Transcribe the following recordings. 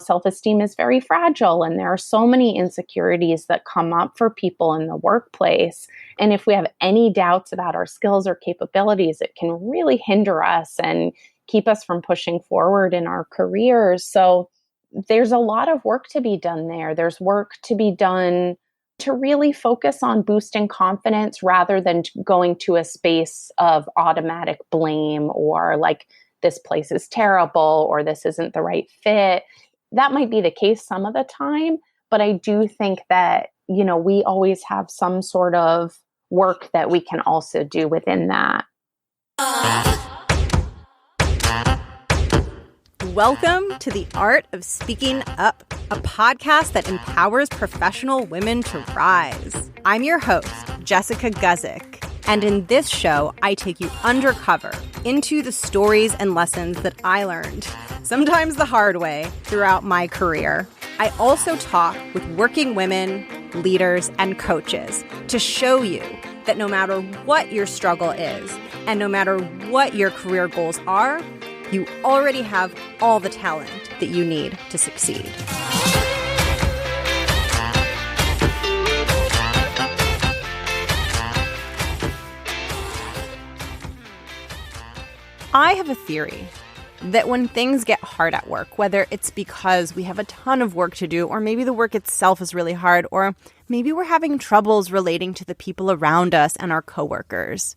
self-esteem is very fragile, and there are so many insecurities that come up for people in the workplace. And if we have any doubts about our skills or capabilities, it can really hinder us and keep us from pushing forward in our careers. So there's a lot of work to be done there. There's work to be done to really focus on boosting confidence rather than going to a space of automatic blame or like, this place is terrible or this isn't the right fit. That might be the case some of the time, but I do think that, we always have some sort of work that we can also do within that. Welcome to The Art of Speaking Up, a podcast that empowers professional women to rise. I'm your host, Jessica Guzik, and in this show, I take you undercover into the stories and lessons that I learned, sometimes the hard way, throughout my career. I also talk with working women, leaders, and coaches to show you that no matter what your struggle is, and no matter what your career goals are, you already have all the talent that you need to succeed. I have a theory that when things get hard at work, whether it's because we have a ton of work to do, or maybe the work itself is really hard, or maybe we're having troubles relating to the people around us and our coworkers.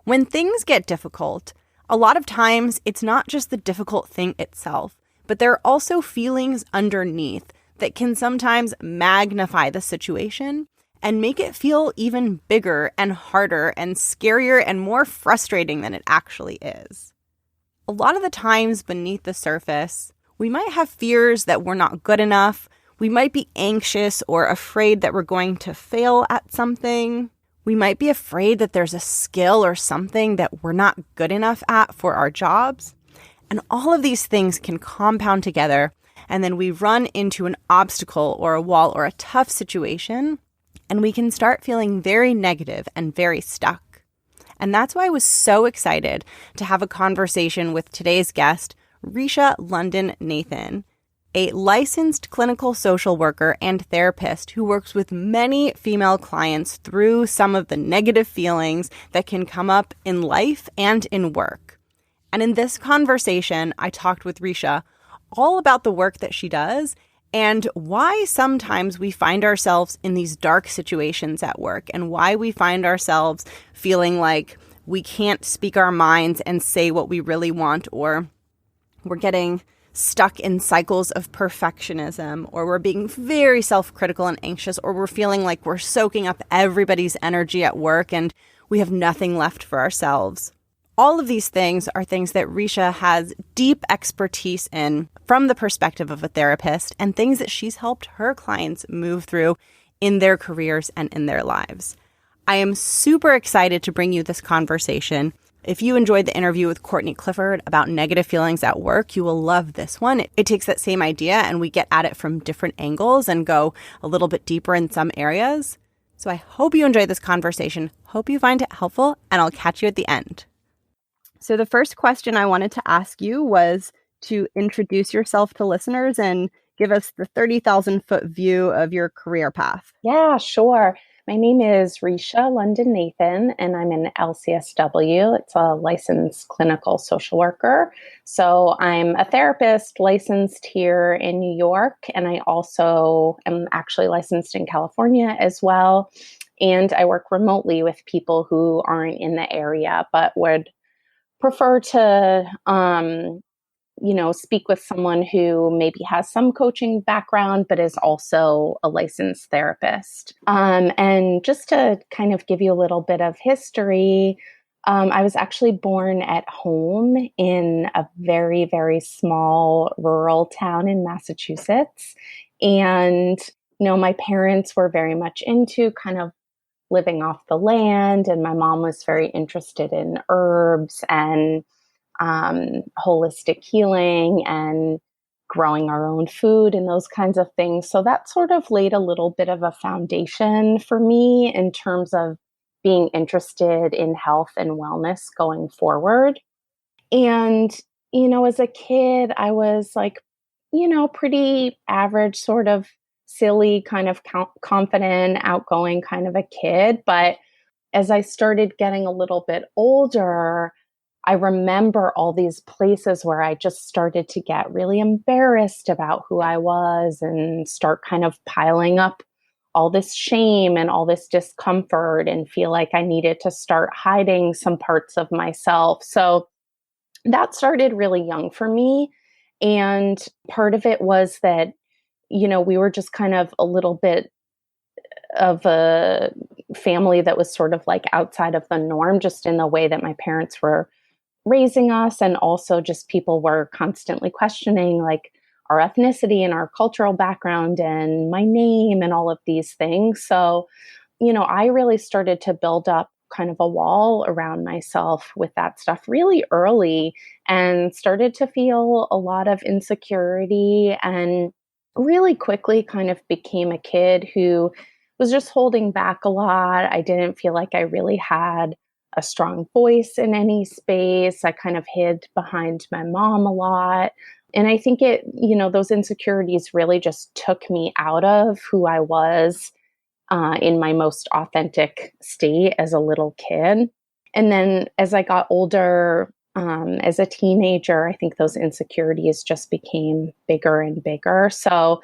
When things get difficult, a lot of times it's not just the difficult thing itself, but there are also feelings underneath that can sometimes magnify the situation and make it feel even bigger and harder and scarier and more frustrating than it actually is. A lot of the times beneath the surface, we might have fears that we're not good enough. We might be anxious or afraid that we're going to fail at something. We might be afraid that there's a skill or something that we're not good enough at for our jobs. And all of these things can compound together, and then we run into an obstacle or a wall or a tough situation, and we can start feeling very negative and very stuck. And that's why I was so excited to have a conversation with today's guest, Risha London Nathan, a licensed clinical social worker and therapist who works with many female clients through some of the negative feelings that can come up in life and in work. And in this conversation, I talked with Risha all about the work that she does and why sometimes we find ourselves in these dark situations at work, and why we find ourselves feeling like we can't speak our minds and say what we really want, or we're getting stuck in cycles of perfectionism, or we're being very self-critical and anxious, or we're feeling like we're soaking up everybody's energy at work and we have nothing left for ourselves. All of these things are things that Risha has deep expertise in from the perspective of a therapist, and things that she's helped her clients move through in their careers and in their lives. I am super excited to bring you this conversation. If you enjoyed the interview with Courtney Clifford about negative feelings at work, you will love this one. It takes that same idea and we get at it from different angles and go a little bit deeper in some areas. So I hope you enjoyed this conversation. Hope you find it helpful, and I'll catch you at the end. So the first question I wanted to ask you was to introduce yourself to listeners and give us the 30,000-foot view of your career path. Yeah, sure. My name is Risha London Nathan, and I'm an LCSW. It's a licensed clinical social worker. So I'm a therapist licensed here in New York, and I also am actually licensed in California as well. And I work remotely with people who aren't in the area but would prefer to speak with someone who maybe has some coaching background, but is also a licensed therapist. And just to kind of give you a little bit of history, I was actually born at home in a very, very small rural town in Massachusetts. And, my parents were very much into kind of living off the land. And my mom was very interested in herbs and holistic healing and growing our own food and those kinds of things. So that sort of laid a little bit of a foundation for me in terms of being interested in health and wellness going forward. And, as a kid, I was like pretty average, sort of silly, kind of confident, outgoing kind of a kid. But as I started getting a little bit older, I remember all these places where I just started to get really embarrassed about who I was and start kind of piling up all this shame and all this discomfort and feel like I needed to start hiding some parts of myself. So that started really young for me. And part of it was that, we were just kind of a little bit of a family that was sort of like outside of the norm, just in the way that my parents were raising us. And also, just people were constantly questioning like our ethnicity and our cultural background and my name and all of these things. So, I really started to build up kind of a wall around myself with that stuff really early and started to feel a lot of insecurity and really quickly kind of became a kid who was just holding back a lot. I didn't feel like I really had a strong voice in any space. I kind of hid behind my mom a lot. And I think those insecurities really just took me out of who I was in my most authentic state as a little kid. And then as I got older, as a teenager, I think those insecurities just became bigger and bigger. So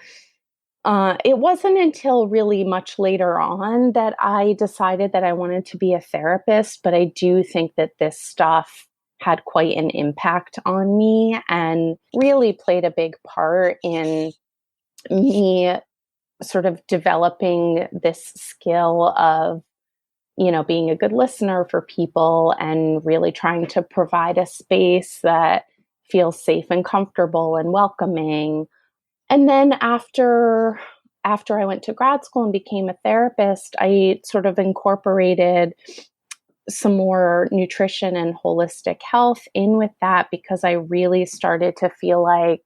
it wasn't until really much later on that I decided that I wanted to be a therapist. But I do think that this stuff had quite an impact on me and really played a big part in me sort of developing this skill of, being a good listener for people and really trying to provide a space that feels safe and comfortable and welcoming. And then after I went to grad school and became a therapist, I sort of incorporated some more nutrition and holistic health in with that because I really started to feel like,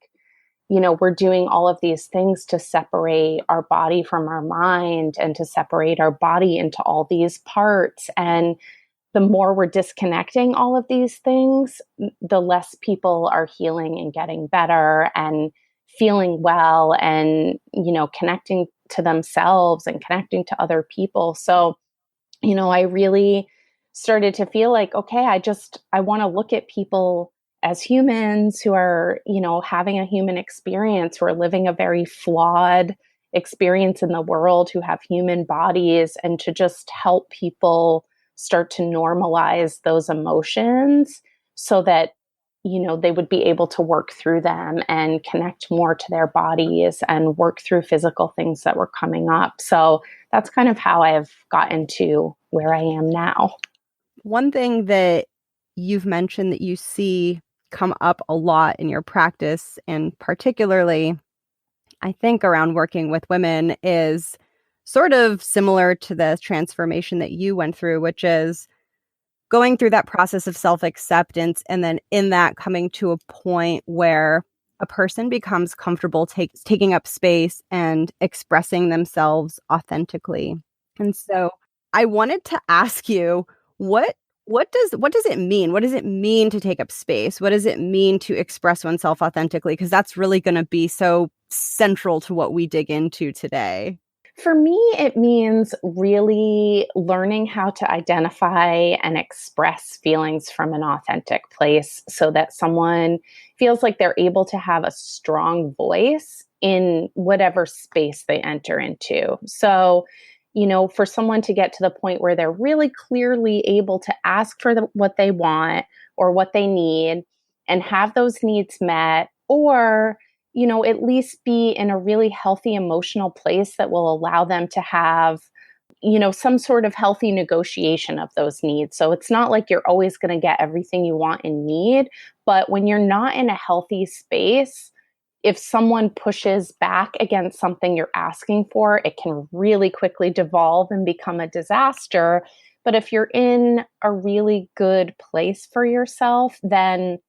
we're doing all of these things to separate our body from our mind and to separate our body into all these parts. And the more we're disconnecting all of these things, the less people are healing and getting better and feeling well and, connecting to themselves and connecting to other people. So, I really started to feel like, okay, I want to look at people as humans who are, having a human experience, who are living a very flawed experience in the world, who have human bodies, and to just help people start to normalize those emotions so that, they would be able to work through them and connect more to their bodies and work through physical things that were coming up. So that's kind of how I've gotten to where I am now. One thing that you've mentioned that you see come up a lot in your practice, and particularly, I think, around working with women, is sort of similar to the transformation that you went through, which is going through that process of self-acceptance and then in that coming to a point where a person becomes comfortable taking up space and expressing themselves authentically. And so I wanted to ask you, what does it mean? What does it mean to take up space? What does it mean to express oneself authentically? Because that's really going to be so central to what we dig into today. For me, it means really learning how to identify and express feelings from an authentic place so that someone feels like they're able to have a strong voice in whatever space they enter into. So, for someone to get to the point where they're really clearly able to ask for what they want or what they need and have those needs met, or at least be in a really healthy emotional place that will allow them to have, some sort of healthy negotiation of those needs. So it's not like you're always going to get everything you want and need, but when you're not in a healthy space, if someone pushes back against something you're asking for, it can really quickly devolve and become a disaster. But if you're in a really good place for yourself, then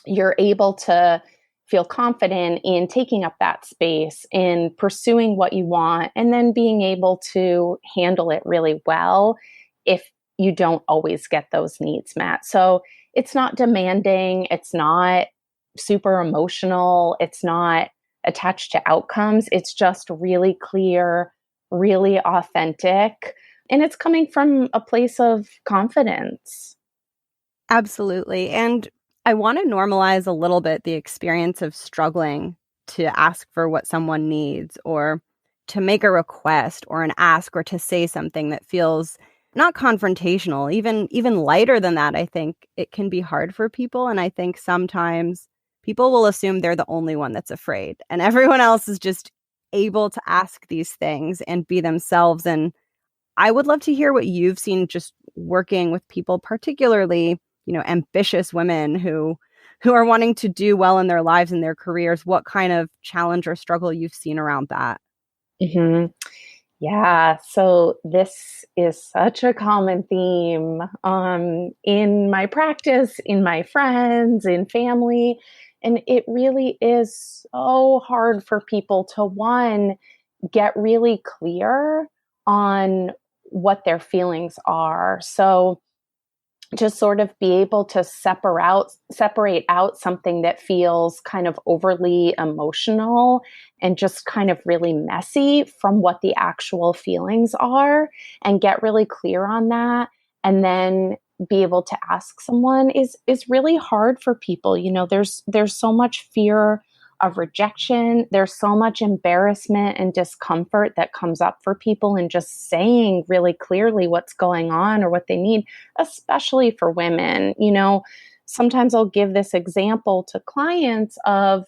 you're able to feel confident in taking up that space, in pursuing what you want, and then being able to handle it really well if you don't always get those needs met. So it's not demanding, it's not super emotional, it's not attached to outcomes. It's just really clear, really authentic, and it's coming from a place of confidence. Absolutely. And I want to normalize a little bit the experience of struggling to ask for what someone needs or to make a request or an ask or to say something that feels not confrontational, even lighter than that. I think it can be hard for people, and I think sometimes people will assume they're the only one that's afraid and everyone else is just able to ask these things and be themselves. And I would love to hear what you've seen just working with people, particularly, ambitious women who are wanting to do well in their lives and their careers. What kind of challenge or struggle you've seen around that? Hmm. Yeah, so this is such a common theme in my practice, in my friends, in family. And it really is so hard for people to, one, get really clear on what their feelings are. So, just sort of be able to separate out something that feels kind of overly emotional and just kind of really messy from what the actual feelings are, and get really clear on that, and then be able to ask someone is really hard for people. There's so much fear of rejection. There's so much embarrassment and discomfort that comes up for people in just saying really clearly what's going on or what they need, especially for women. Sometimes I'll give this example to clients of,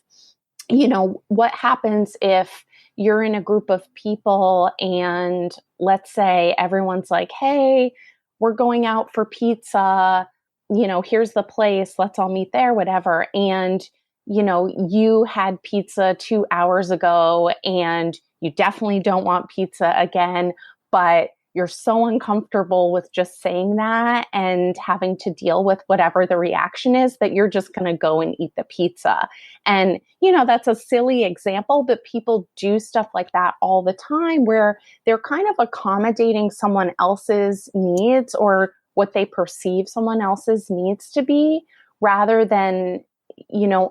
what happens if you're in a group of people and let's say everyone's like, hey, we're going out for pizza, here's the place, let's all meet there, whatever. And, you had pizza 2 hours ago and you definitely don't want pizza again, but you're so uncomfortable with just saying that and having to deal with whatever the reaction is that you're just going to go and eat the pizza. And, that's a silly example, but people do stuff like that all the time where they're kind of accommodating someone else's needs or what they perceive someone else's needs to be, rather than,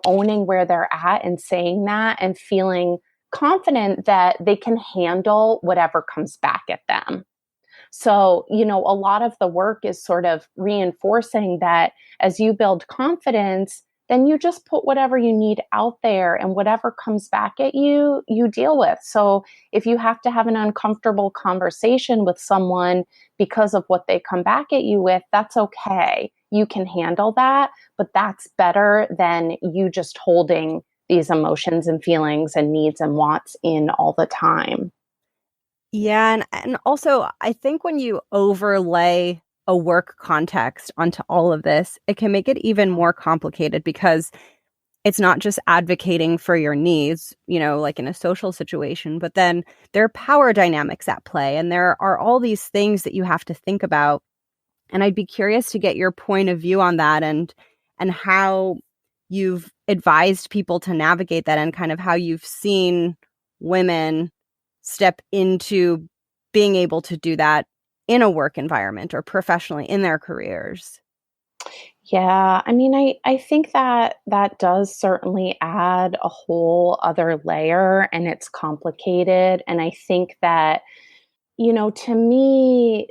owning where they're at and saying that and feeling confident that they can handle whatever comes back at them. So, a lot of the work is sort of reinforcing that as you build confidence, then you just put whatever you need out there and whatever comes back at you, you deal with. So, if you have to have an uncomfortable conversation with someone because of what they come back at you with, that's okay. You can handle that, but that's better than you just holding these emotions and feelings and needs and wants in all the time. Yeah, and also I think when you overlay a work context onto all of this, it can make it even more complicated because it's not just advocating for your needs, like in a social situation, but then there are power dynamics at play and there are all these things that you have to think about. And I'd be curious to get your point of view on that and how you've advised people to navigate that and kind of how you've seen women step into being able to do that in a work environment or professionally in their careers. Yeah, I mean, I think that that does certainly add a whole other layer and it's complicated. And I think that, to me,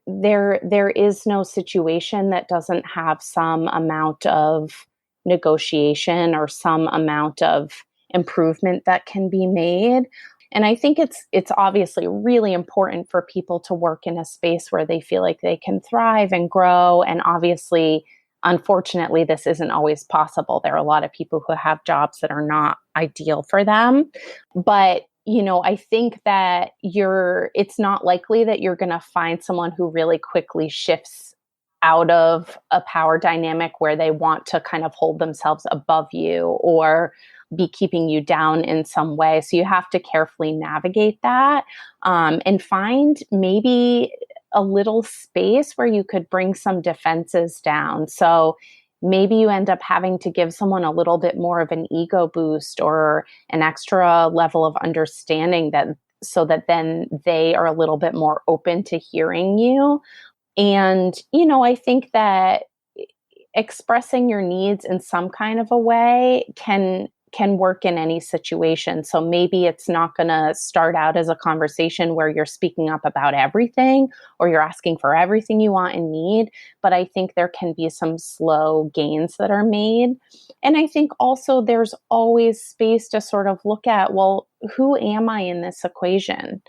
there is no situation that doesn't have some amount of negotiation or some amount of improvement that can be made. And I think it's obviously really important for people to work in a space where they feel like they can thrive and grow. And obviously, unfortunately, this isn't always possible. There are a lot of people who have jobs that are not ideal for them. But I think that it's not likely that you're going to find someone who really quickly shifts out of a power dynamic where they want to kind of hold themselves above you or be keeping you down in some way. So you have to carefully navigate that, and find maybe a little space where you could bring some defenses down. So maybe you end up having to give someone a little bit more of an ego boost or an extra level of understanding, that so that then they are a little bit more open to hearing you. And, I think that expressing your needs in some kind of a way can can work in any situation. So maybe it's not going to start out as a conversation where you're speaking up about everything or you're asking for everything you want and need. But I think there can be some slow gains that are made. And I think also there's always space to sort of look at, well, who am I in this equation?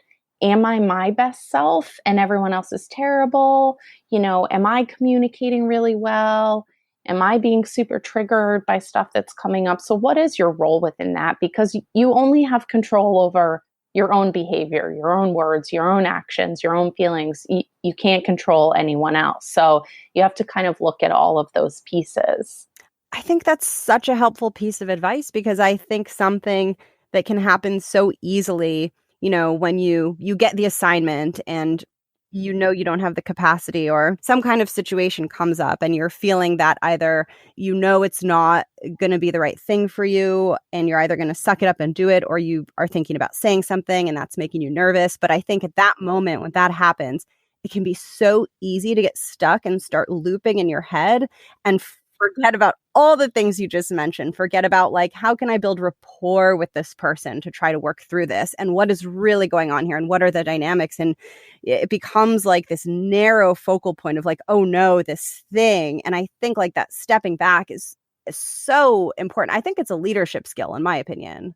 Am I my best self and everyone else is terrible? Am I communicating really well? Am I being super triggered by stuff that's coming up? So, what is your role within that? Because you only have control over your own behavior, your own words, your own actions, your own feelings. You can't control anyone else. So, you have to kind of look at all of those pieces. I think that's such a helpful piece of advice because I think something that can happen so easily, when you get the assignment and you don't have the capacity or some kind of situation comes up and you're feeling that either it's not going to be the right thing for you and you're either going to suck it up and do it or you are thinking about saying something and that's making you nervous. But I think at that moment when that happens, it can be so easy to get stuck and start looping in your head and forget about all the things you just mentioned. Forget about like, how can I build rapport with this person to try to work through this? And what is really going on here? And what are the dynamics? And it becomes like this narrow focal point of like, oh no, this thing. And I think like that stepping back is so important. I think it's a leadership skill, in my opinion.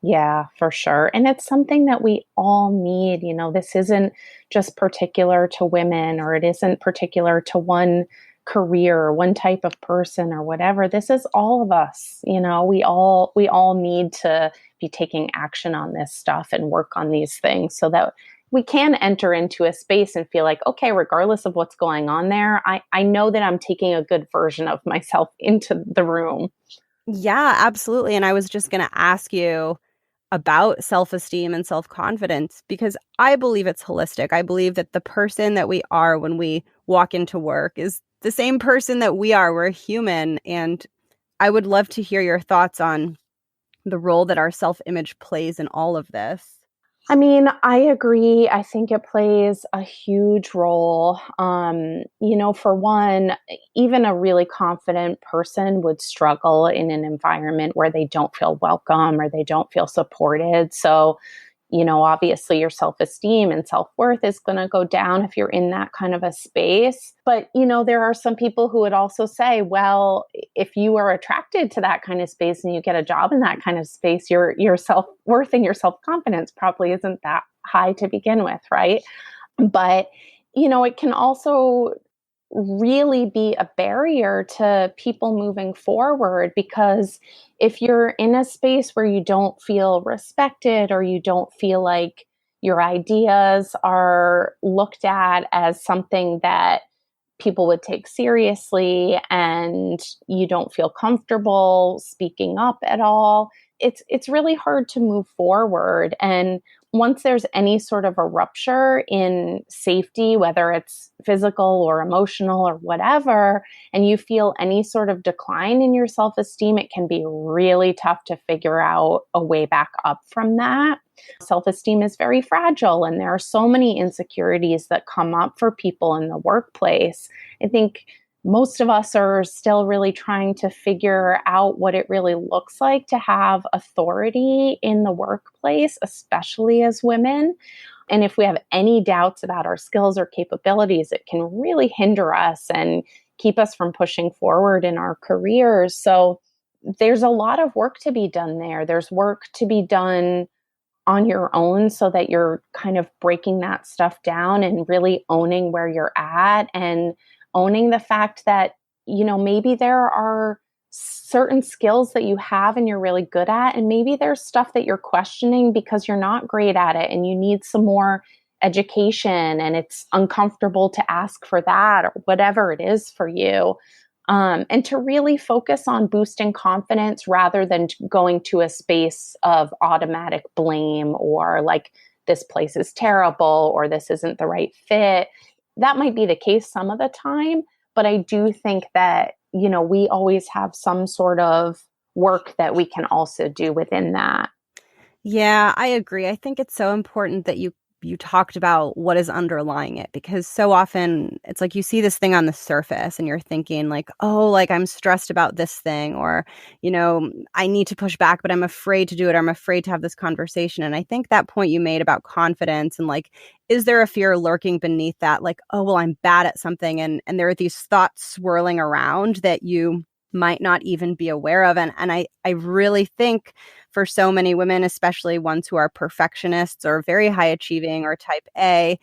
Yeah, for sure. And it's something that we all need. This isn't just particular to women or it isn't particular to one career or one type of person or whatever. This is all of us. We all need to be taking action on this stuff and work on these things so that we can enter into a space and feel like, okay, regardless of what's going on there, I know that I'm taking a good version of myself into the room. Yeah, absolutely. And I was just going to ask you about self-esteem and self-confidence because I believe it's holistic. I believe that the person that we are when we walk into work is the same person that we are. We're human. And I would love to hear your thoughts on the role that our self-image plays in all of this. I mean, I agree. I think it plays a huge role. For one, even a really confident person would struggle in an environment where they don't feel welcome or they don't feel supported. So, obviously your self esteem and self worth is going to go down if you're in that kind of a space. But, there are some people who would also say, well, if you are attracted to that kind of space and you get a job in that kind of space, your self worth and your self confidence probably isn't that high to begin with. Right. But, it can also really be a barrier to people moving forward because if you're in a space where you don't feel respected or you don't feel like your ideas are looked at as something that people would take seriously and you don't feel comfortable speaking up at all, it's really hard to move forward. And once there's any sort of a rupture in safety, whether it's physical or emotional or whatever, and you feel any sort of decline in your self-esteem, it can be really tough to figure out a way back up from that. Self-esteem is very fragile, and there are so many insecurities that come up for people in the workplace. I think most of us are still really trying to figure out what it really looks like to have authority in the workplace, especially as women. And if we have any doubts about our skills or capabilities, it can really hinder us and keep us from pushing forward in our careers. So there's a lot of work to be done there. There's work to be done on your own so that you're kind of breaking that stuff down and really owning where you're at and owning the fact that, maybe there are certain skills that you have and you're really good at. And maybe there's stuff that you're questioning because you're not great at it and you need some more education and it's uncomfortable to ask for that or whatever it is for you. And to really focus on boosting confidence rather than going to a space of automatic blame or like, this place is terrible or this isn't the right fit. That might be the case some of the time, but I do think that, we always have some sort of work that we can also do within that. Yeah, I agree. I think it's so important that you you talked about what is underlying it, because so often it's like you see this thing on the surface and you're thinking like, oh, like I'm stressed about this thing, or, I need to push back, but I'm afraid to do it. Or I'm afraid to have this conversation. And I think that point you made about confidence and like, is there a fear lurking beneath that? Like, oh, well, I'm bad at something. And there are these thoughts swirling around that you might not even be aware of. And I really think for so many women, especially ones who are perfectionists or very high achieving or type A,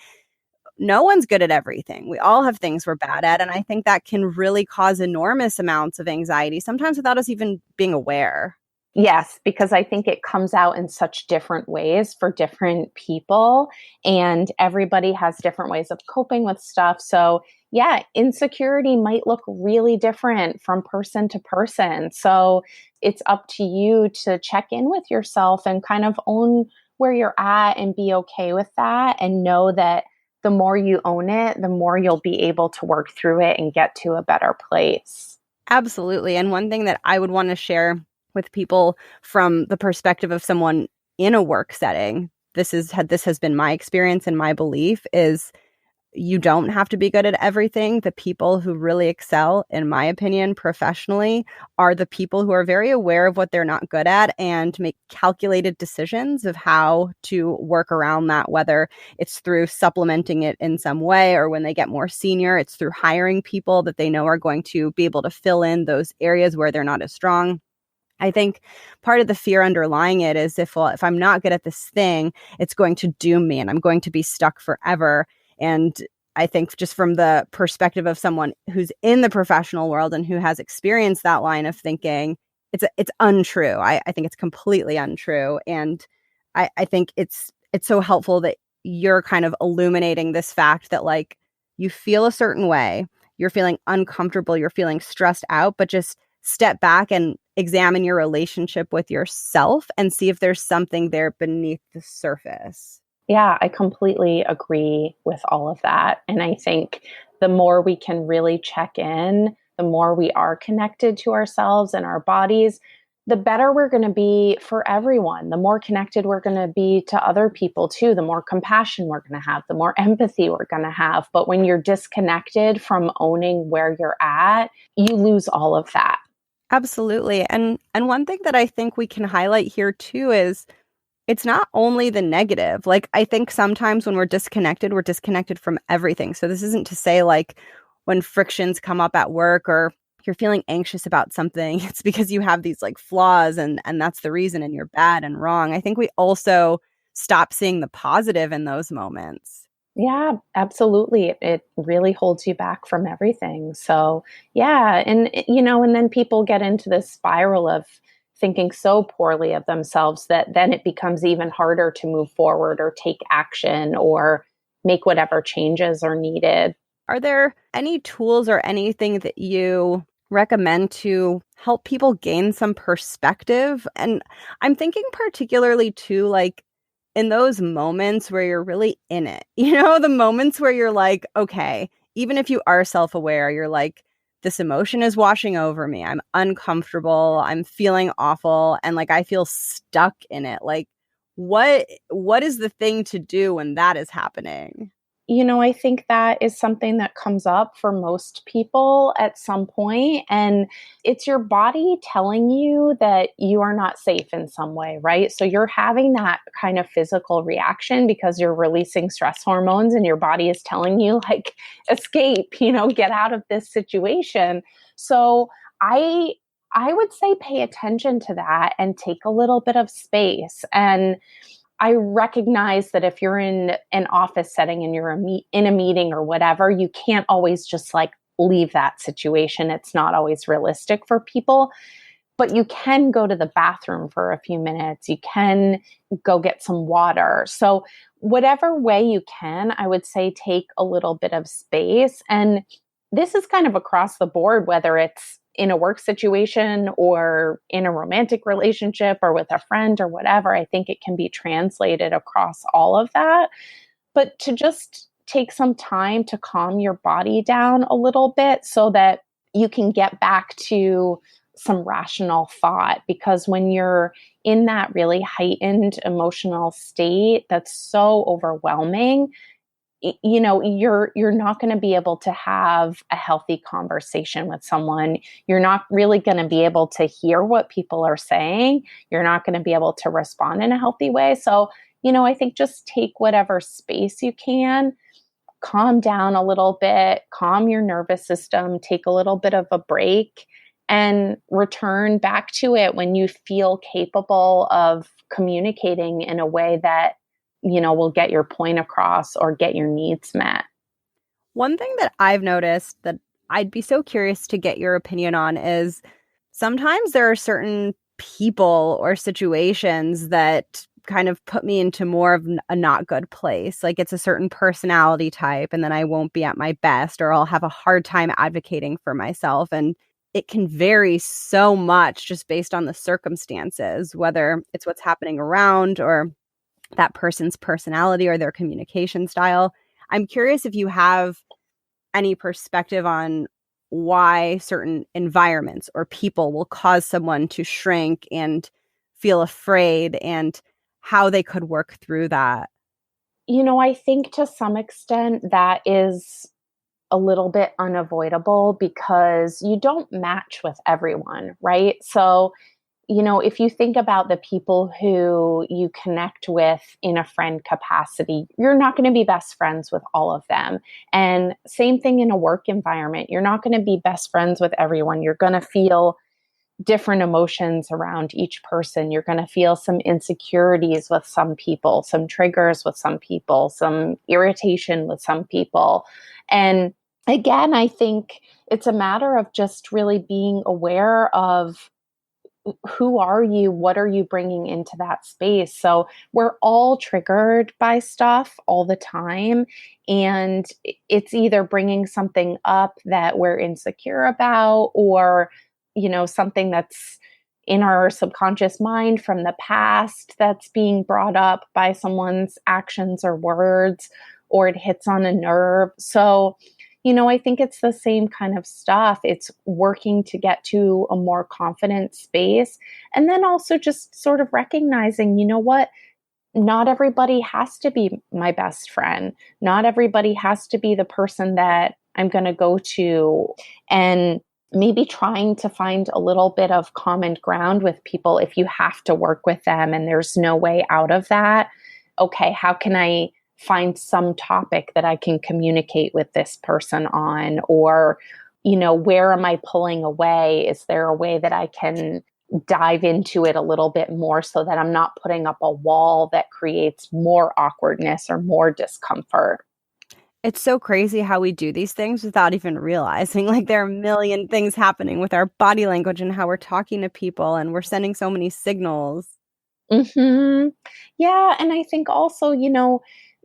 no one's good at everything. We all have things we're bad at. And I think that can really cause enormous amounts of anxiety, sometimes without us even being aware. Yes, because I think it comes out in such different ways for different people, and everybody has different ways of coping with stuff. So, yeah, insecurity might look really different from person to person. So, it's up to you to check in with yourself and kind of own where you're at and be okay with that, and know that the more you own it, the more you'll be able to work through it and get to a better place. Absolutely. And one thing that I would want to share with people from the perspective of someone in a work setting, this has been my experience and my belief, is you don't have to be good at everything. The people who really excel, in my opinion, professionally, are the people who are very aware of what they're not good at and make calculated decisions of how to work around that, whether it's through supplementing it in some way, or when they get more senior, it's through hiring people that they know are going to be able to fill in those areas where they're not as strong. I think part of the fear underlying it is if I'm not good at this thing, it's going to doom me and I'm going to be stuck forever. And I think just from the perspective of someone who's in the professional world and who has experienced that line of thinking, it's untrue. I think it's completely untrue. And I think it's so helpful that you're kind of illuminating this fact that like you feel a certain way, you're feeling uncomfortable, you're feeling stressed out, but just step back and examine your relationship with yourself and see if there's something there beneath the surface. Yeah, I completely agree with all of that. And I think the more we can really check in, the more we are connected to ourselves and our bodies, the better we're going to be for everyone. The more connected we're going to be to other people too, the more compassion we're going to have, the more empathy we're going to have. But when you're disconnected from owning where you're at, you lose all of that. Absolutely. And one thing that I think we can highlight here too is it's not only the negative. Like I think sometimes when we're disconnected from everything. So this isn't to say like when frictions come up at work or you're feeling anxious about something, it's because you have these like flaws and that's the reason and you're bad and wrong. I think we also stop seeing the positive in those moments. Yeah, absolutely. It really holds you back from everything. So, yeah. And, and then people get into this spiral of thinking so poorly of themselves that then it becomes even harder to move forward or take action or make whatever changes are needed. Are there any tools or anything that you recommend to help people gain some perspective? And I'm thinking particularly too, like in those moments where you're really in it, the moments where you're like, okay, even if you are self-aware, you're like, this emotion is washing over me. I'm uncomfortable. I'm feeling awful. And like, I feel stuck in it. Like, what is the thing to do when that is happening? I think that is something that comes up for most people at some point, and it's your body telling you that you are not safe in some way, right? So you're having that kind of physical reaction because you're releasing stress hormones and your body is telling you like escape, get out of this situation. So I would say pay attention to that and take a little bit of space. And I recognize that if you're in an office setting and you're in a meeting or whatever, you can't always just like leave that situation. It's not always realistic for people, but you can go to the bathroom for a few minutes. You can go get some water. So, whatever way you can, I would say take a little bit of space. And this is kind of across the board, whether it's in a work situation or in a romantic relationship or with a friend or whatever. I think it can be translated across all of that. But to just take some time to calm your body down a little bit so that you can get back to some rational thought, because when you're in that really heightened emotional state that's so overwhelming, you're not going to be able to have a healthy conversation with someone. You're not really going to be able to hear what people are saying. You're not going to be able to respond in a healthy way. So, I think just take whatever space you can, calm down a little bit, calm your nervous system, take a little bit of a break, and return back to it when you feel capable of communicating in a way that, will get your point across or get your needs met. One thing that I've noticed that I'd be so curious to get your opinion on is sometimes there are certain people or situations that kind of put me into more of a not good place. Like it's a certain personality type, and then I won't be at my best, or I'll have a hard time advocating for myself. And it can vary so much just based on the circumstances, whether it's what's happening around or that person's personality or their communication style. I'm curious if you have any perspective on why certain environments or people will cause someone to shrink and feel afraid, and how they could work through that. I think to some extent that is a little bit unavoidable because you don't match with everyone, right? So, if you think about the people who you connect with in a friend capacity, you're not going to be best friends with all of them. And same thing in a work environment. You're not going to be best friends with everyone. You're going to feel different emotions around each person. You're going to feel some insecurities with some people, some triggers with some people, some irritation with some people. And again, I think it's a matter of just really being aware of who are you? What are you bringing into that space? So we're all triggered by stuff all the time. And it's either bringing something up that we're insecure about, or, something that's in our subconscious mind from the past that's being brought up by someone's actions or words, or it hits on a nerve. So, I think it's the same kind of stuff. It's working to get to a more confident space. And then also just sort of recognizing, what? Not everybody has to be my best friend. Not everybody has to be the person that I'm going to go to. And maybe trying to find a little bit of common ground with people if you have to work with them and there's no way out of that. Okay, how can I find some topic that I can communicate with this person on? Or, where am I pulling away? Is there a way that I can dive into it a little bit more so that I'm not putting up a wall that creates more awkwardness or more discomfort? It's so crazy how we do these things without even realizing. Like there are a million things happening with our body language and how we're talking to people, and we're sending so many signals. Hmm. Yeah, and I think also,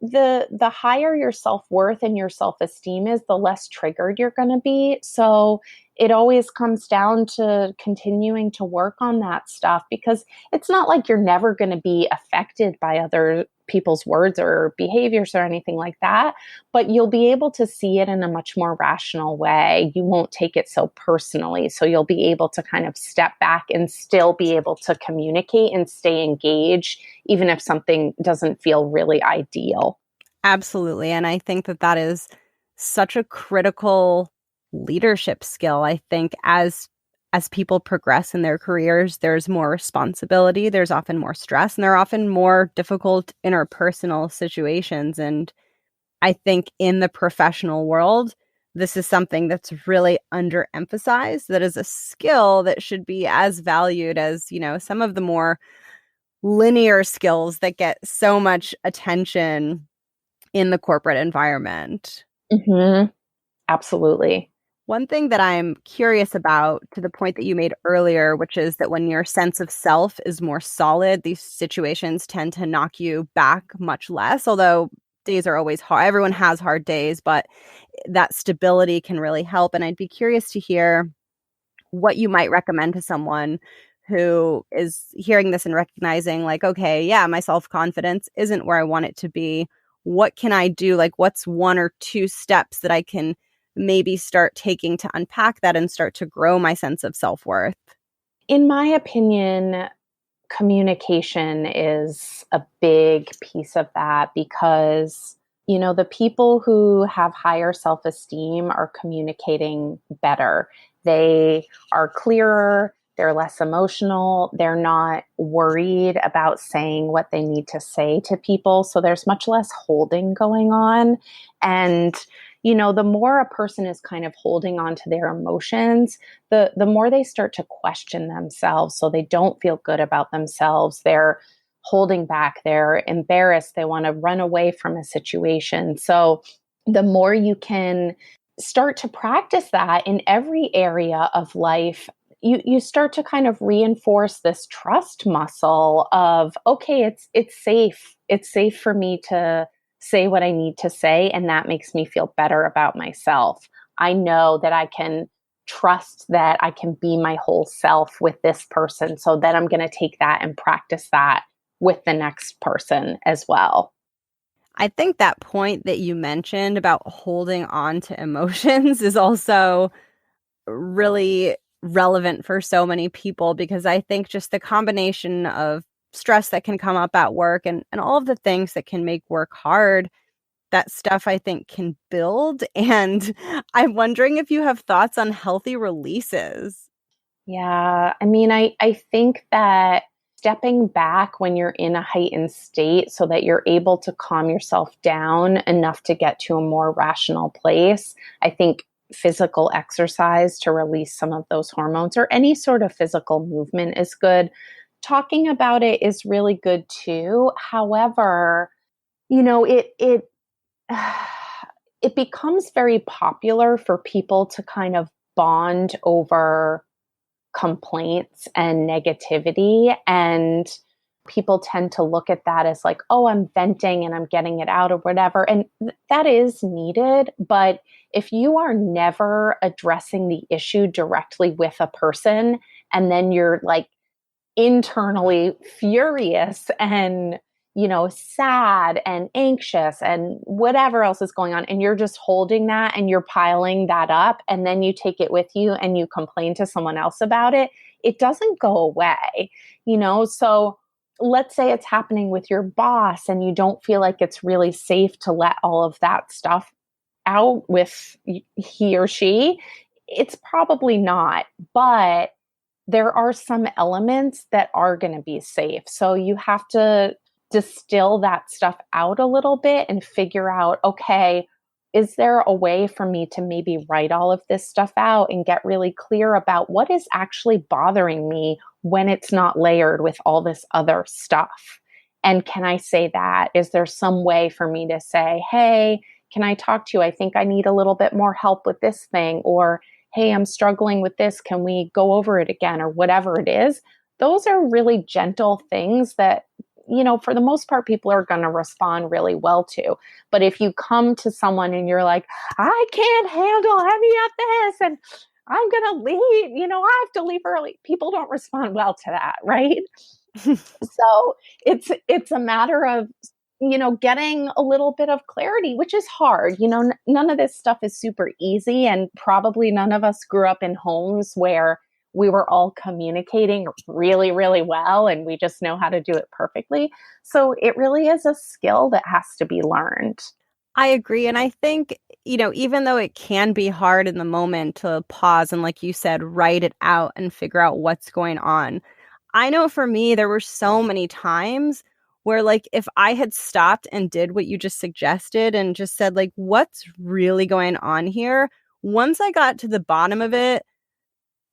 the higher your self-worth and your self-esteem is, the less triggered you're going to be. So it always comes down to continuing to work on that stuff, because it's not like you're never going to be affected by other people's words or behaviors or anything like that, but you'll be able to see it in a much more rational way. You won't take it so personally. So you'll be able to kind of step back and still be able to communicate and stay engaged, even if something doesn't feel really ideal. Absolutely. And I think that that is such a critical leadership skill. I think as people progress in their careers, there's more responsibility, there's often more stress, and there are often more difficult interpersonal situations. And I think in the professional world, this is something that's really underemphasized, that is a skill that should be as valued as, some of the more linear skills that get so much attention in the corporate environment. Hmm. Absolutely. One thing that I'm curious about, to the point that you made earlier, which is that when your sense of self is more solid, these situations tend to knock you back much less. Although days are always hard, everyone has hard days, but that stability can really help. And I'd be curious to hear what you might recommend to someone who is hearing this and recognizing, like, okay, yeah, my self-confidence isn't where I want it to be. What can I do? Like, what's one or two steps that I can maybe start taking to unpack that and start to grow my sense of self-worth? In my opinion, communication is a big piece of that because, the people who have higher self esteem are communicating better. They are clearer, they're less emotional, they're not worried about saying what they need to say to people. So there's much less holding going on. And, the more a person is kind of holding on to their emotions, the more they start to question themselves, so they don't feel good about themselves. They're holding back, they're embarrassed, they want to run away from a situation. So the more you can start to practice that in every area of life, you start to kind of reinforce this trust muscle of, okay, it's safe for me to say what I need to say, and that makes me feel better about myself. I know that I can trust that I can be my whole self with this person. So then I'm going to take that and practice that with the next person as well. I think that point that you mentioned about holding on to emotions is also really relevant for so many people, because I think just the combination of stress that can come up at work and all of the things that can make work hard, that stuff I think can build. And I'm wondering if you have thoughts on healthy releases. Yeah. I mean, I think that stepping back when you're in a heightened state so that you're able to calm yourself down enough to get to a more rational place, I think physical exercise to release some of those hormones or any sort of physical movement is good. Talking about it is really good too. However, it it becomes very popular for people to kind of bond over complaints and negativity. And people tend to look at that as like, oh, I'm venting and I'm getting it out or whatever. And that is needed. But if you are never addressing the issue directly with a person, and then you're like internally furious and sad and anxious and whatever else is going on, and you're just holding that and you're piling that up, and then you take it with you and you complain to someone else about it, it doesn't go away. So let's say it's happening with your boss and you don't feel like it's really safe to let all of that stuff out with he or she. It's probably not, but there are some elements that are going to be safe. So you have to distill that stuff out a little bit and figure out, okay, is there a way for me to maybe write all of this stuff out and get really clear about what is actually bothering me when it's not layered with all this other stuff? And can I say that? Is there some way for me to say, hey, can I talk to you? I think I need a little bit more help with this thing, or hey, I'm struggling with this. Can we go over it again, or whatever it is? Those are really gentle things that, for the most part, people are going to respond really well to. But if you come to someone and you're like, I can't handle any of this and I'm going to leave, I have to leave early, people don't respond well to that, right? So it's a matter of getting a little bit of clarity, which is hard. None of this stuff is super easy, and probably none of us grew up in homes where we were all communicating really, really well and we just know how to do it perfectly. So it really is a skill that has to be learned. I agree. And I think, even though it can be hard in the moment to pause and, like you said, write it out and figure out what's going on, I know for me, there were so many times where, like, if I had stopped and did what you just suggested and just said, like, what's really going on here? Once I got to the bottom of it,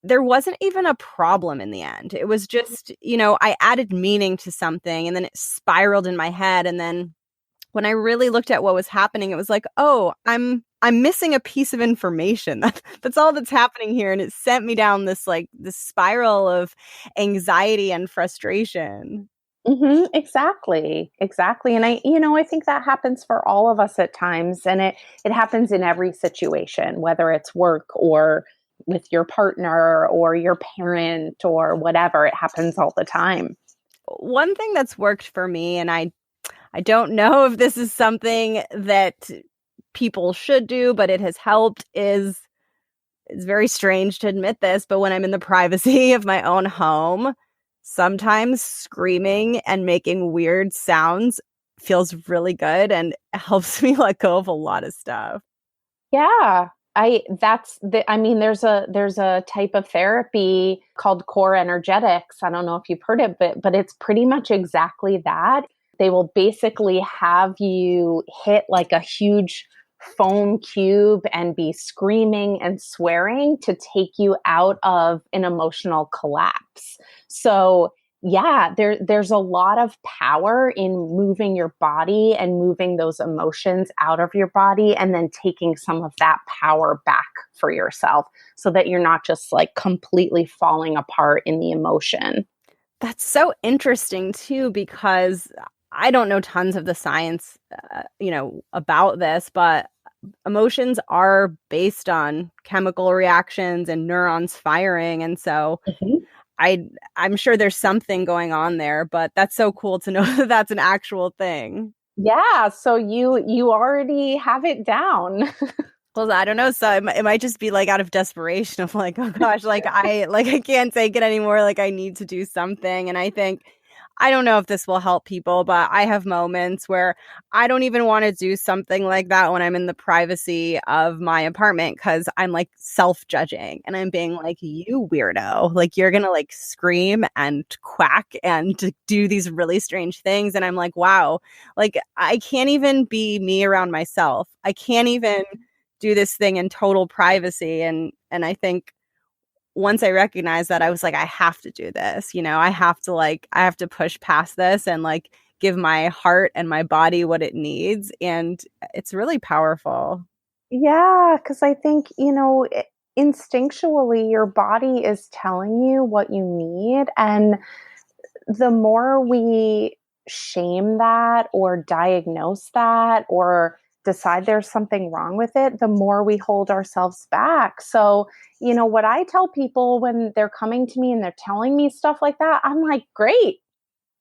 there wasn't even a problem in the end. It was just, I added meaning to something and then it spiraled in my head. And then when I really looked at what was happening, it was like, oh, I'm missing a piece of information. That's all that's happening here. And it sent me down this spiral of anxiety and frustration. Exactly. Exactly. And I think that happens for all of us at times. And it happens in every situation, whether it's work or with your partner or your parent or whatever. It happens all the time. One thing that's worked for me, and I don't know if this is something that people should do, but it has helped, is it's very strange to admit this, but when I'm in the privacy of my own home, sometimes screaming and making weird sounds feels really good and helps me let go of a lot of stuff. Yeah. I mean, there's a type of therapy called core energetics. I don't know if you've heard it, but it's pretty much exactly that. They will basically have you hit like a huge foam cube and be screaming and swearing to take you out of an emotional collapse. So yeah, there's a lot of power in moving your body and moving those emotions out of your body and then taking some of that power back for yourself so that you're not just like completely falling apart in the emotion. That's so interesting too, because I don't know tons of the science, about this, but emotions are based on chemical reactions and neurons firing. And so Mhm. I'm sure there's something going on there, but that's so cool to know that that's an actual thing. Yeah, so you already have it down. Well, I don't know. So it might just be like out of desperation of like, oh gosh, I can't take it anymore. Like I need to do something. And I think I don't know if this will help people, but I have moments where I don't even want to do something like that when I'm in the privacy of my apartment because I'm like self-judging and I'm being like, you weirdo. Like you're gonna like scream and quack and do these really strange things. And I'm like, wow, like I can't even be me around myself. I can't even do this thing in total privacy. And I think once I recognized that, I was like, I have to do this. I have to push past this and like give my heart and my body what it needs. And it's really powerful. Yeah, because I think, instinctually, your body is telling you what you need. And the more we shame that or diagnose that or decide there's something wrong with it, the more we hold ourselves back. So, what I tell people when they're coming to me and they're telling me stuff like that, I'm like, great,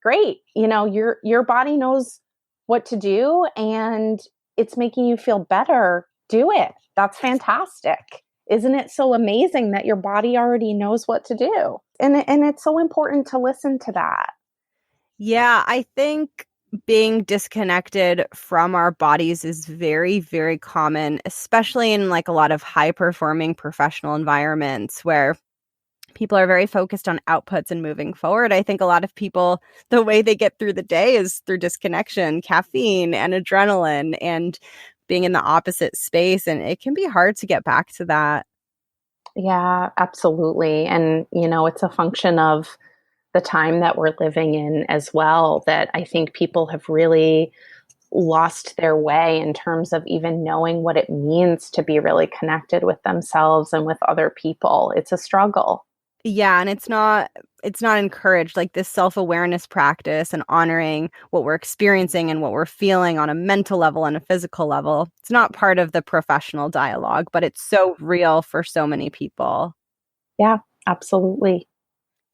great. Your body knows what to do and it's making you feel better. Do it. That's fantastic. Isn't it so amazing that your body already knows what to do? And it's so important to listen to that. Yeah, I think being disconnected from our bodies is very, very common, especially in like a lot of high performing professional environments where people are very focused on outputs and moving forward. I think a lot of people, the way they get through the day is through disconnection, caffeine, and adrenaline, and being in the opposite space. And it can be hard to get back to that. Yeah, absolutely. And, it's a function of the time that we're living in as well, that I think people have really lost their way in terms of even knowing what it means to be really connected with themselves and with other people. It's a struggle. Yeah, and it's not encouraged, like this self-awareness practice and honoring what we're experiencing and what we're feeling on a mental level and a physical level. It's not part of the professional dialogue, but it's so real for so many people. Yeah, absolutely.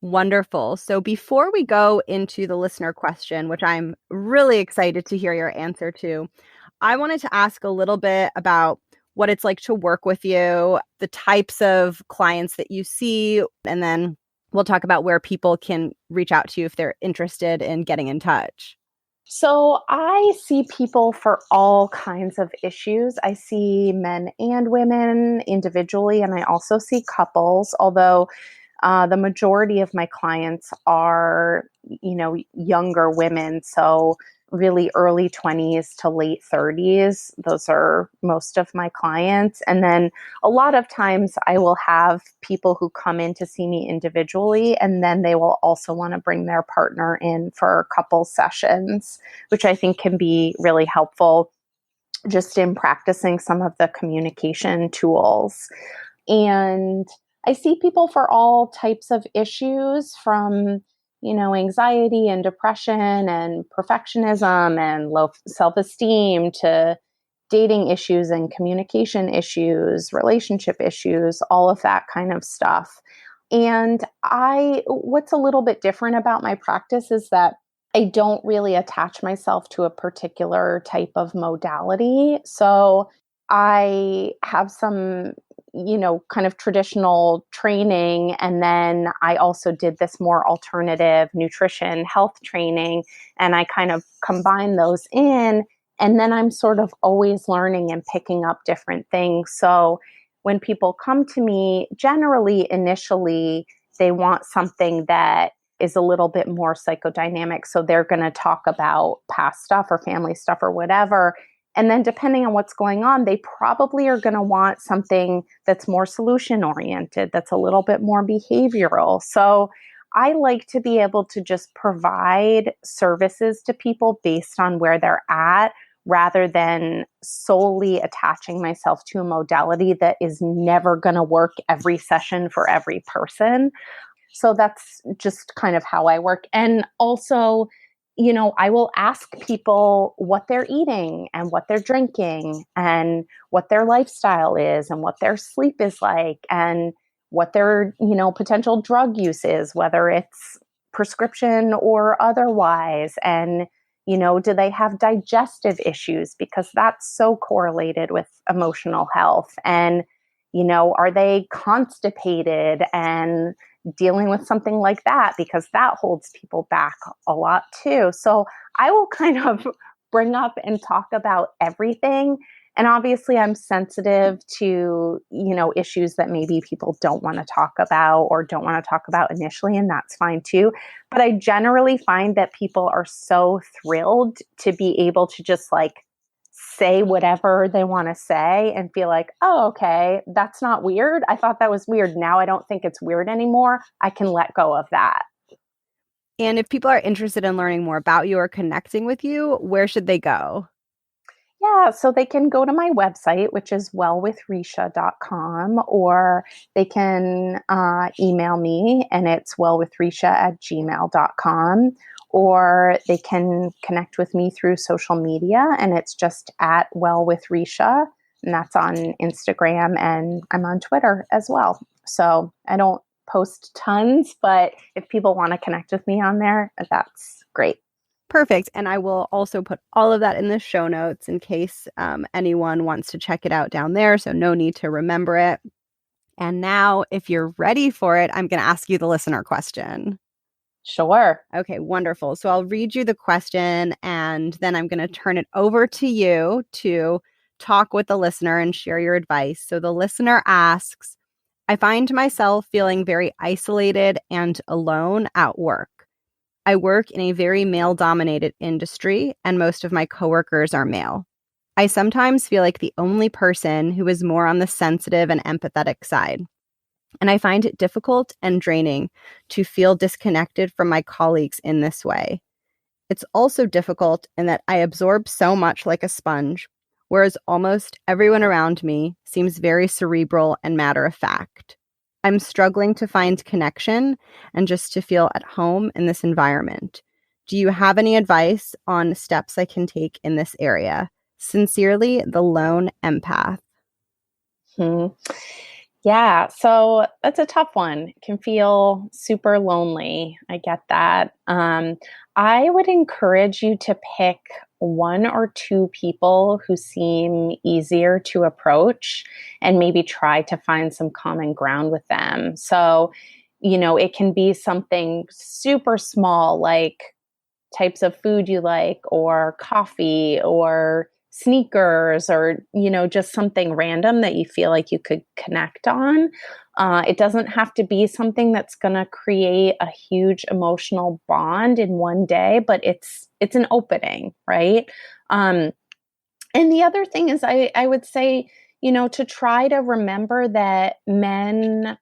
Wonderful. So before we go into the listener question, which I'm really excited to hear your answer to, I wanted to ask a little bit about what it's like to work with you, the types of clients that you see, and then we'll talk about where people can reach out to you if they're interested in getting in touch. So I see people for all kinds of issues. I see men and women individually, and I also see couples, although the majority of my clients are, younger women. So really early 20s to late 30s. Those are most of my clients. And then a lot of times I will have people who come in to see me individually, and then they will also want to bring their partner in for a couple sessions, which I think can be really helpful just in practicing some of the communication tools. And I see people for all types of issues from, anxiety and depression and perfectionism and low self esteem to dating issues and communication issues, relationship issues, all of that kind of stuff. And what's a little bit different about my practice is that I don't really attach myself to a particular type of modality. So I have some kind of traditional training. And then I also did this more alternative nutrition health training. And I kind of combine those in. And then I'm sort of always learning and picking up different things. So when people come to me, generally, initially, they want something that is a little bit more psychodynamic. So they're going to talk about past stuff or family stuff or whatever. And then depending on what's going on, they probably are going to want something that's more solution oriented, that's a little bit more behavioral. So I like to be able to just provide services to people based on where they're at, rather than solely attaching myself to a modality that is never going to work every session for every person. So that's just kind of how I work. And also, I will ask people what they're eating and what they're drinking and what their lifestyle is and what their sleep is like and what their, potential drug use is, whether it's prescription or otherwise. And, do they have digestive issues? Because that's so correlated with emotional health. And, are they constipated and dealing with something like that, because that holds people back a lot too. So I will kind of bring up and talk about everything. And obviously I'm sensitive to, issues that maybe people don't want to talk about or don't want to talk about initially, and that's fine too. But I generally find that people are so thrilled to be able to just like say whatever they want to say and feel like, oh, okay, that's not weird. I thought that was weird. Now I don't think it's weird anymore. I can let go of that. And if people are interested in learning more about you or connecting with you, where should they go? Yeah, so they can go to my website, which is wellwithrisha.com, or they can email me, and it's wellwithrisha@gmail.com, or they can connect with me through social media, and it's just at wellwithrisha, and that's on Instagram, and I'm on Twitter as well. So I don't post tons, but if people want to connect with me on there, that's great. Perfect. And I will also put all of that in the show notes in case anyone wants to check it out down there. So no need to remember it. And now, if you're ready for it, I'm going to ask you the listener question. Sure. Okay, wonderful. So I'll read you the question and then I'm going to turn it over to you to talk with the listener and share your advice. So the listener asks, I find myself feeling very isolated and alone at work. I work in a very male-dominated industry, and most of my coworkers are male. I sometimes feel like the only person who is more on the sensitive and empathetic side, and I find it difficult and draining to feel disconnected from my colleagues in this way. It's also difficult in that I absorb so much like a sponge, whereas almost everyone around me seems very cerebral and matter-of-fact. I'm struggling to find connection and just to feel at home in this environment. Do you have any advice on steps I can take in this area? Sincerely, the lone empath. Hmm. Yeah, so that's a tough one. It can feel super lonely. I get that. I would encourage you to pick one or two people who seem easier to approach and maybe try to find some common ground with them. So, it can be something super small like types of food you like, or coffee, or sneakers, or just something random that you feel like you could connect on. It doesn't have to be something that's going to create a huge emotional bond in one day, but it's an opening, right? And the other thing is, I would say, to try to remember that men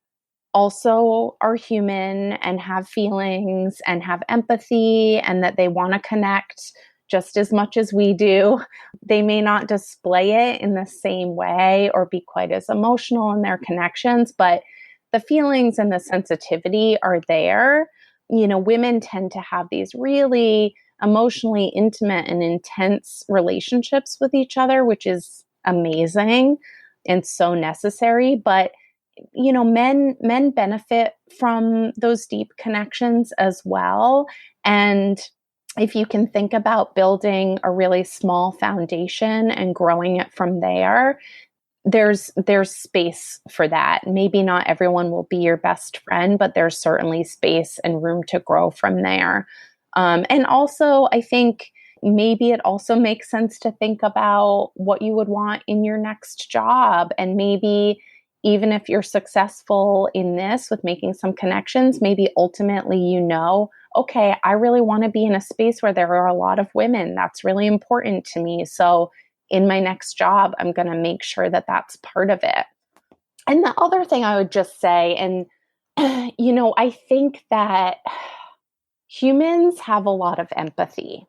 also are human and have feelings and have empathy, and that they want to connect just as much as we do. They may not display it in the same way or be quite as emotional in their connections, but the feelings and the sensitivity are there. Women tend to have these really emotionally intimate and intense relationships with each other, which is amazing and so necessary. But men benefit from those deep connections as well. And if you can think about building a really small foundation and growing it from there, there's space for that. Maybe not everyone will be your best friend, but there's certainly space and room to grow from there. And also, I think maybe it also makes sense to think about what you would want in your next job. And maybe even if you're successful in this with making some connections, maybe ultimately, okay, I really want to be in a space where there are a lot of women. That's really important to me. So in my next job, I'm going to make sure that that's part of it. And the other thing I would just say, and, I think that humans have a lot of empathy.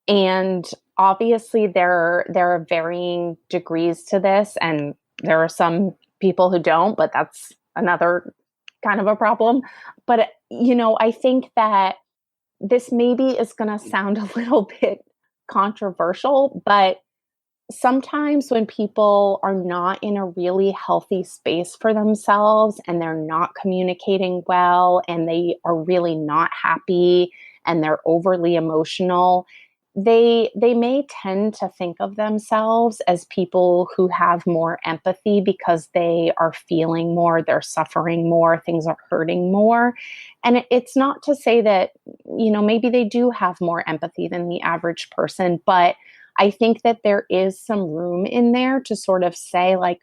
And obviously, there are varying degrees to this, and there are some people who don't, but that's another kind of a problem. But, I think that this maybe is going to sound a little bit controversial, but sometimes when people are not in a really healthy space for themselves and they're not communicating well and they are really not happy and they're overly emotional, they may tend to think of themselves as people who have more empathy because they are feeling more, they're suffering more, things are hurting more. And it's not to say that, maybe they do have more empathy than the average person, but I think that there is some room in there to sort of say, like,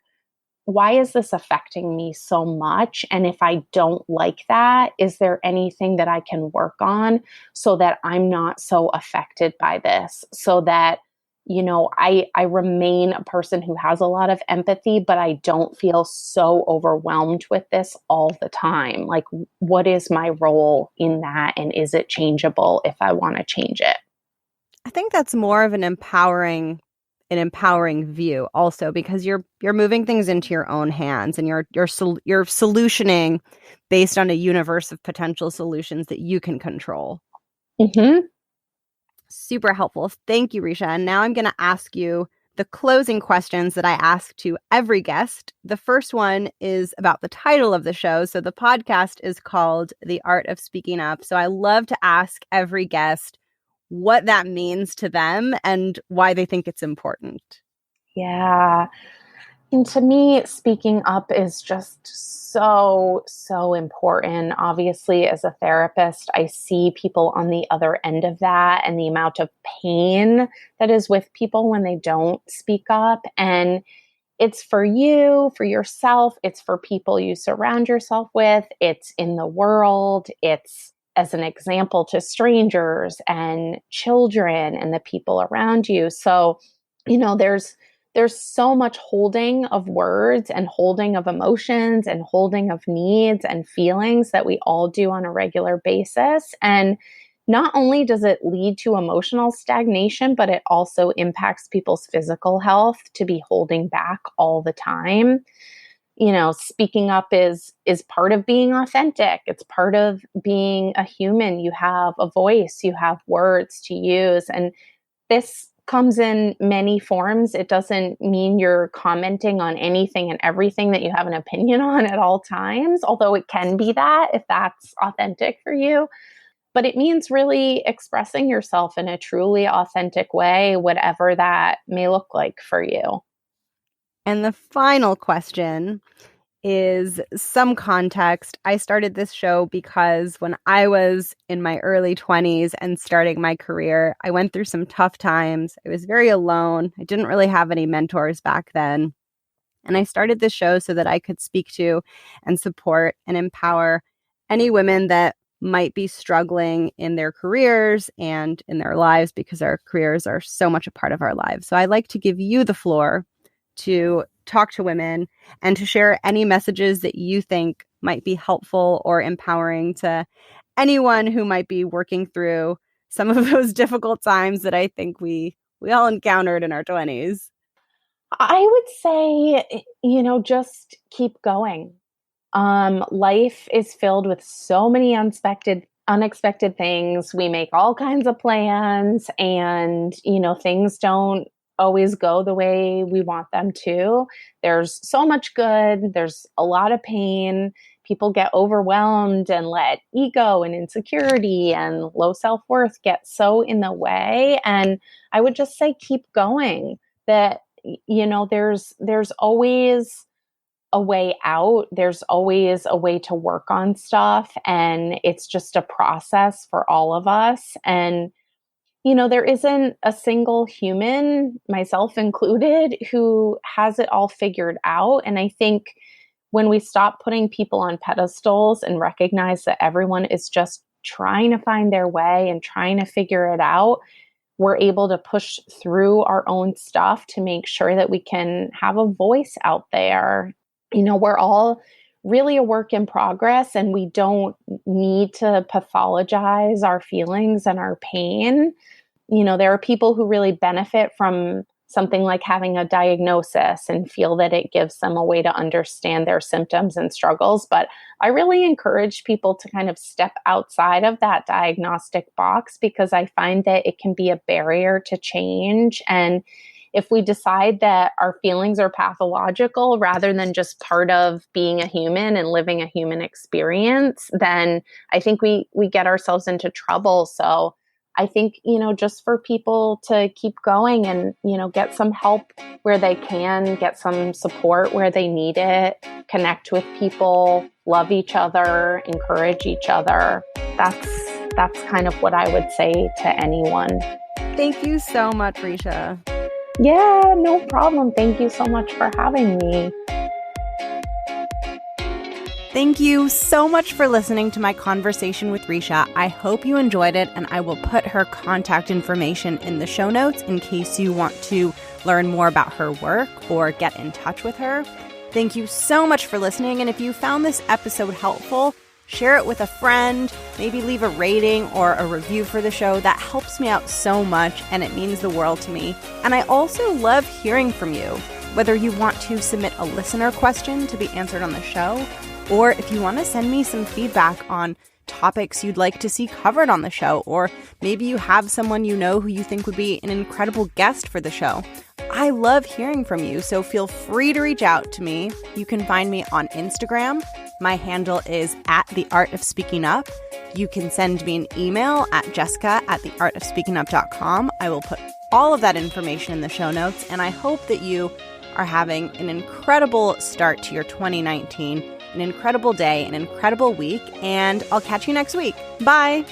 why is this affecting me so much? And if I don't like that, is there anything that I can work on so that I'm not so affected by this? So that, I remain a person who has a lot of empathy, but I don't feel so overwhelmed with this all the time. Like, what is my role in that? And is it changeable if I want to change it? I think that's more of an empowering view also, because you're moving things into your own hands, and you're solutioning based on a universe of potential solutions that you can control. Mm-hmm. Super helpful. Thank you, Risha. And now I'm going to ask you the closing questions that I ask to every guest. The first one is about the title of the show. So the podcast is called The Art of Speaking Up. So I love to ask every guest what that means to them and why they think it's important. Yeah. And to me, speaking up is just so, so important. Obviously, as a therapist, I see people on the other end of that and the amount of pain that is with people when they don't speak up. And it's for you, for yourself, it's for people you surround yourself with, it's in the world, it's as an example to strangers and children and the people around you. So, there's so much holding of words and holding of emotions and holding of needs and feelings that we all do on a regular basis. And not only does it lead to emotional stagnation, but it also impacts people's physical health to be holding back all the time. Speaking up is part of being authentic. It's part of being a human. You have a voice, you have words to use, and this comes in many forms. It doesn't mean you're commenting on anything and everything that you have an opinion on at all times, although it can be that if that's authentic for you. But it means really expressing yourself in a truly authentic way, whatever that may look like for you. And the final question is some context. I started this show because when I was in my early 20s and starting my career, I went through some tough times. I was very alone. I didn't really have any mentors back then. And I started this show so that I could speak to and support and empower any women that might be struggling in their careers and in their lives, because our careers are so much a part of our lives. So I'd like to give you the floor to talk to women and to share any messages that you think might be helpful or empowering to anyone who might be working through some of those difficult times that I think we all encountered in our 20s. I would say, just keep going. Life is filled with so many unexpected things. We make all kinds of plans, and, things don't always go the way we want them to. There's so much good, there's a lot of pain. People get overwhelmed and let ego and insecurity and low self-worth get so in the way. And I would just say, keep going. That, there's always a way out. There's always a way to work on stuff. And it's just a process for all of us. And, there isn't a single human, myself included, who has it all figured out. And I think when we stop putting people on pedestals and recognize that everyone is just trying to find their way and trying to figure it out, we're able to push through our own stuff to make sure that we can have a voice out there. We're all really a work in progress, and we don't need to pathologize our feelings and our pain. There are people who really benefit from something like having a diagnosis and feel that it gives them a way to understand their symptoms and struggles. But I really encourage people to kind of step outside of that diagnostic box, because I find that it can be a barrier to change. And if we decide that our feelings are pathological rather than just part of being a human and living a human experience, then I think we get ourselves into trouble. So I think, just for people to keep going and, get some help where they can, get some support where they need it, connect with people, love each other, encourage each other. That's kind of what I would say to anyone. Thank you so much, Risha. Yeah, no problem. Thank you so much for having me. Thank you so much for listening to my conversation with Risha. I hope you enjoyed it, and I will put her contact information in the show notes in case you want to learn more about her work or get in touch with her. Thank you so much for listening, and if you found this episode helpful, share it with a friend, maybe leave a rating or a review for the show. That helps me out so much, and it means the world to me. And I also love hearing from you, whether you want to submit a listener question to be answered on the show, or if you want to send me some feedback on topics you'd like to see covered on the show, or maybe you have someone you know who you think would be an incredible guest for the show. I love hearing from you, so feel free to reach out to me. You can find me on Instagram. My handle is @theartofspeakingup. You can send me an email at jessica@theartofspeakingup.com. I will put all of that information in the show notes, and I hope that you are having an incredible start to your 2019, an incredible day, an incredible week, and I'll catch you next week. Bye!